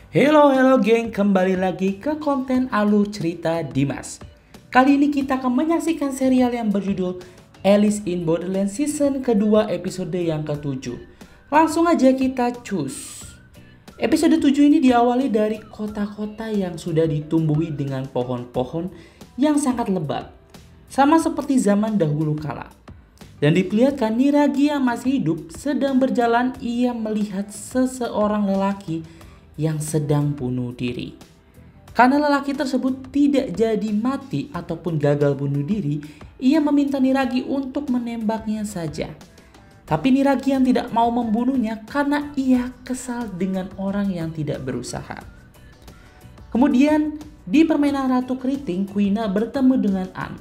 Hello geng, kembali lagi ke konten Alur Cerita Dimas. Kali ini kita akan menyaksikan serial yang berjudul Alice in Borderland season kedua episode yang ke-7. Langsung aja kita cus. Episode 7 ini diawali dari kota-kota yang sudah ditumbuhi dengan pohon-pohon yang sangat lebat, sama seperti zaman dahulu kala. Dan diperlihatkan Niragi yang masih hidup sedang berjalan, ia melihat seseorang lelaki yang sedang bunuh diri. Karena lelaki tersebut tidak jadi mati ataupun gagal bunuh diri, ia meminta Niragi untuk menembaknya saja. Tapi Niragi yang tidak mau membunuhnya karena ia kesal dengan orang yang tidak berusaha. Kemudian di permainan Ratu Keriting, Kuina bertemu dengan An.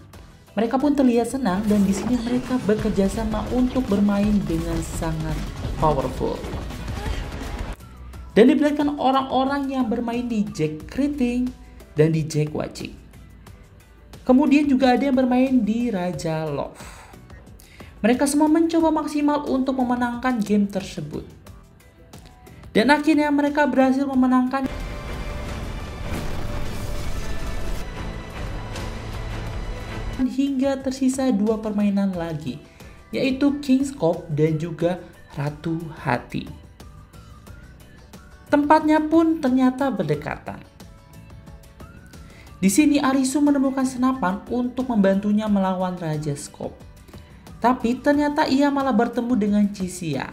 Mereka pun terlihat senang dan di sini mereka bekerja sama untuk bermain dengan sangat powerful. Dan diperlihatkan orang-orang yang bermain di Jack Keriting dan di Jack Wajik. Kemudian juga ada yang bermain di Raja Love. Mereka semua mencoba maksimal untuk memenangkan game tersebut. Dan akhirnya mereka berhasil memenangkan hingga tersisa 2 permainan lagi, yaitu King's Cup dan juga Ratu Hati. Tempatnya pun ternyata berdekatan. Di sini Arisu menemukan senapan untuk membantunya melawan Raja Skop. Tapi ternyata ia malah bertemu dengan Chisia.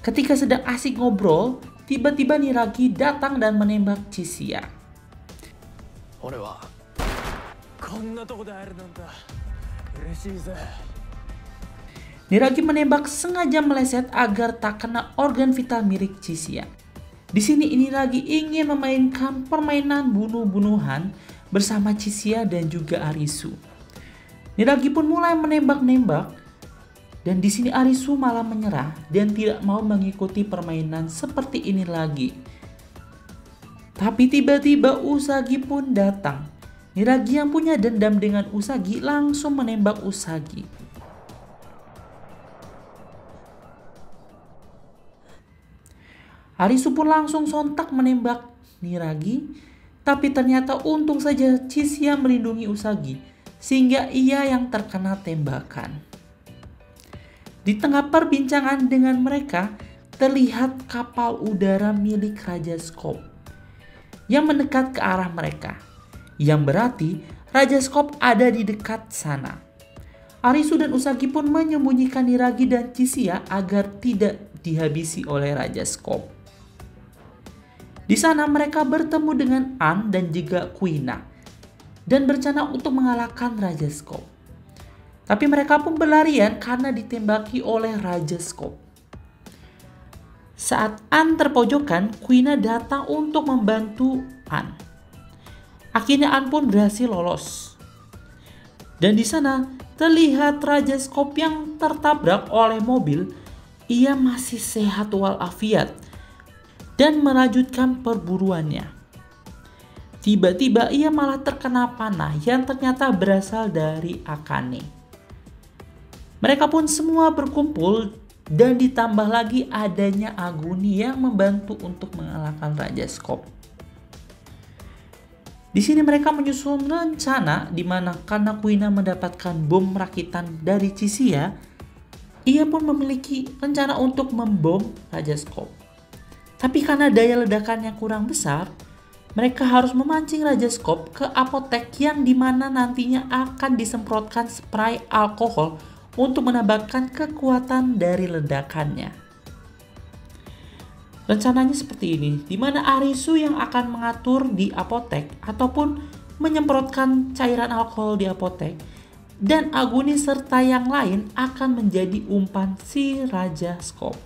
Ketika sedang asik ngobrol, tiba-tiba Niragi datang dan menembak Chisia. Niragi menembak sengaja meleset agar tak kena organ vital milik Chisia. Di sini Niragi ingin memainkan permainan bunuh-bunuhan bersama Chisia dan juga Arisu. Niragi pun mulai menembak-nembak dan di sini Arisu malah menyerah dan tidak mau mengikuti permainan seperti ini lagi. Tapi tiba-tiba Usagi pun datang. Niragi yang punya dendam dengan Usagi langsung menembak Usagi. Arisu pun langsung sontak menembak Niragi, tapi ternyata untung saja Chisia melindungi Usagi, sehingga ia yang terkena tembakan. Di tengah perbincangan dengan mereka, terlihat kapal udara milik Raja Skop yang mendekat ke arah mereka, yang berarti Raja Skop ada di dekat sana. Arisu dan Usagi pun menyembunyikan Niragi dan Chisia agar tidak dihabisi oleh Raja Skop. Di sana mereka bertemu dengan An dan juga Kuina dan berencana untuk mengalahkan Raja Skop. Tapi mereka pun berlarian karena ditembaki oleh Raja Skop. Saat An terpojokan, Kuina datang untuk membantu An. Akhirnya An pun berhasil lolos. Dan di sana terlihat Raja Skop yang tertabrak oleh mobil. Ia masih sehat walafiat dan melanjutkan perburuannya. Tiba-tiba ia malah terkena panah yang ternyata berasal dari Akane. Mereka pun semua berkumpul dan ditambah lagi adanya Aguni yang membantu untuk mengalahkan Raja Skop. Di sini mereka menyusun rencana di mana karena Kuina mendapatkan bom rakitan dari Chisia, ia pun memiliki rencana untuk membom Raja Skop. Tapi karena daya ledakannya kurang besar, mereka harus memancing Raja Skop ke apotek yang dimana nantinya akan disemprotkan spray alkohol untuk menambahkan kekuatan dari ledakannya. Rencananya seperti ini, dimana Arisu yang akan mengatur di apotek ataupun menyemprotkan cairan alkohol di apotek, dan Aguni serta yang lain akan menjadi umpan si Raja Skop.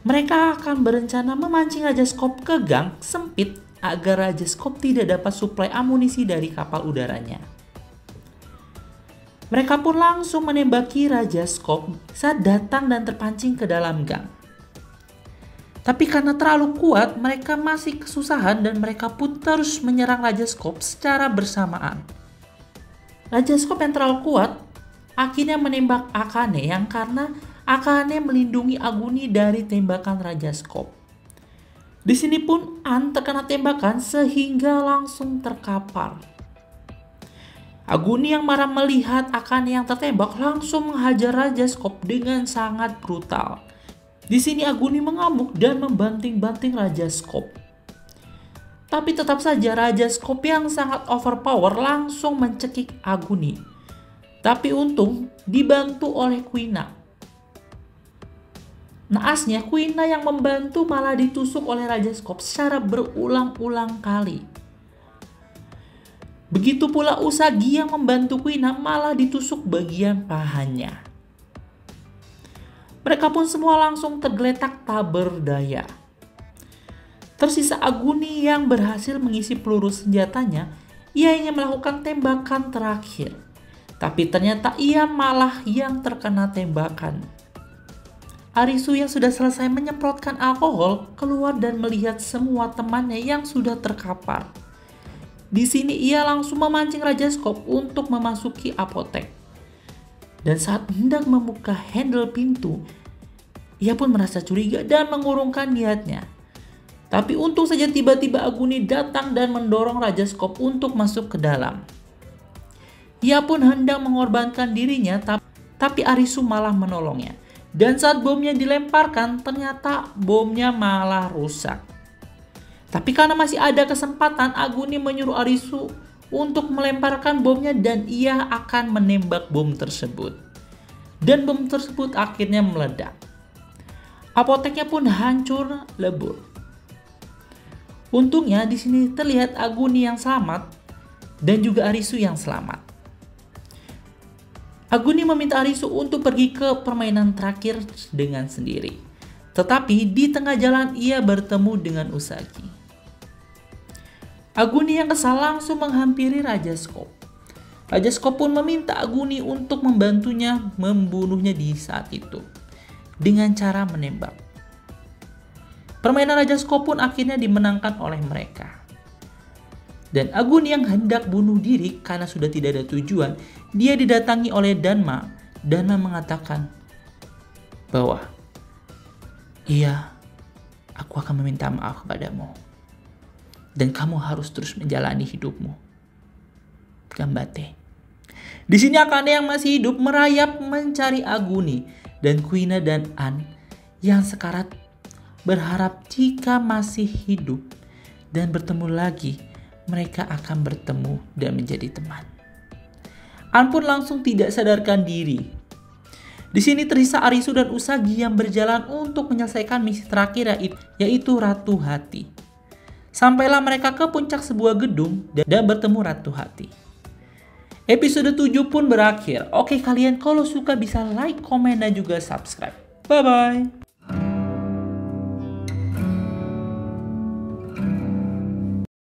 Mereka akan berencana memancing Raja Skop ke gang sempit agar Raja Skop tidak dapat suplai amunisi dari kapal udaranya. Mereka pun langsung menembaki Raja Skop saat datang dan terpancing ke dalam gang. Tapi karena terlalu kuat, mereka masih kesusahan dan mereka pun terus menyerang Raja Skop secara bersamaan. Raja Skop yang terlalu kuat akhirnya menembak Akane yang karena Akane melindungi Aguni dari tembakan Raja Skop. Di sini pun An terkena tembakan sehingga langsung terkapar. Aguni yang marah melihat Akane yang tertembak langsung menghajar Raja Skop dengan sangat brutal. Di sini Aguni mengamuk dan membanting-banting Raja Skop. Tapi tetap saja Raja Skop yang sangat overpower langsung mencekik Aguni. Tapi untung dibantu oleh Kuina. Naasnya Kuina yang membantu malah ditusuk oleh Raja Skop secara berulang-ulang kali. Begitu pula Usagi yang membantu Kuina malah ditusuk bagian pahanya. Mereka pun semua langsung tergeletak tak berdaya. Tersisa Aguni yang berhasil mengisi peluru senjatanya. Ia ingin melakukan tembakan terakhir. Tapi ternyata ia malah yang terkena tembakan. Arisu yang sudah selesai menyemprotkan alkohol keluar dan melihat semua temannya yang sudah terkapar. Di sini ia langsung memancing Raja Skop untuk memasuki apotek. Dan saat hendak membuka handle pintu, ia pun merasa curiga dan mengurungkan niatnya. Tapi untung saja tiba-tiba Aguni datang dan mendorong Raja Skop untuk masuk ke dalam. Ia pun hendak mengorbankan dirinya, tapi Arisu malah menolongnya. Dan saat bomnya dilemparkan, ternyata bomnya malah rusak. Tapi karena masih ada kesempatan, Aguni menyuruh Arisu untuk melemparkan bomnya dan ia akan menembak bom tersebut. Dan bom tersebut akhirnya meledak. Apoteknya pun hancur lebur. Untungnya di sini terlihat Aguni yang selamat dan juga Arisu yang selamat. Aguni meminta Arisu untuk pergi ke permainan terakhir dengan sendiri. Tetapi di tengah jalan ia bertemu dengan Usagi. Aguni yang kesal langsung menghampiri Raja Skop. Raja Skop pun meminta Aguni untuk membantunya membunuhnya di saat itu dengan cara menembak. Permainan Raja Skop pun akhirnya dimenangkan oleh mereka. Dan Aguni yang hendak bunuh diri karena sudah tidak ada tujuan, dia didatangi oleh Danma. Danma mengatakan bahwa iya, aku akan meminta maaf kepadamu. Dan kamu harus terus menjalani hidupmu. Gambate. Di sini Akane yang masih hidup merayap mencari Aguni dan Kuina dan An yang sekarat berharap jika masih hidup dan bertemu lagi, mereka akan bertemu dan menjadi teman. An pun langsung tidak sadarkan diri. Di sini tersisa Arisu dan Usagi yang berjalan untuk menyelesaikan misi terakhir yaitu Ratu Hati. Sampailah mereka ke puncak sebuah gedung dan bertemu Ratu Hati. Episode 7 pun berakhir. Oke, kalian kalau suka bisa like, komen, dan juga subscribe. Bye-bye.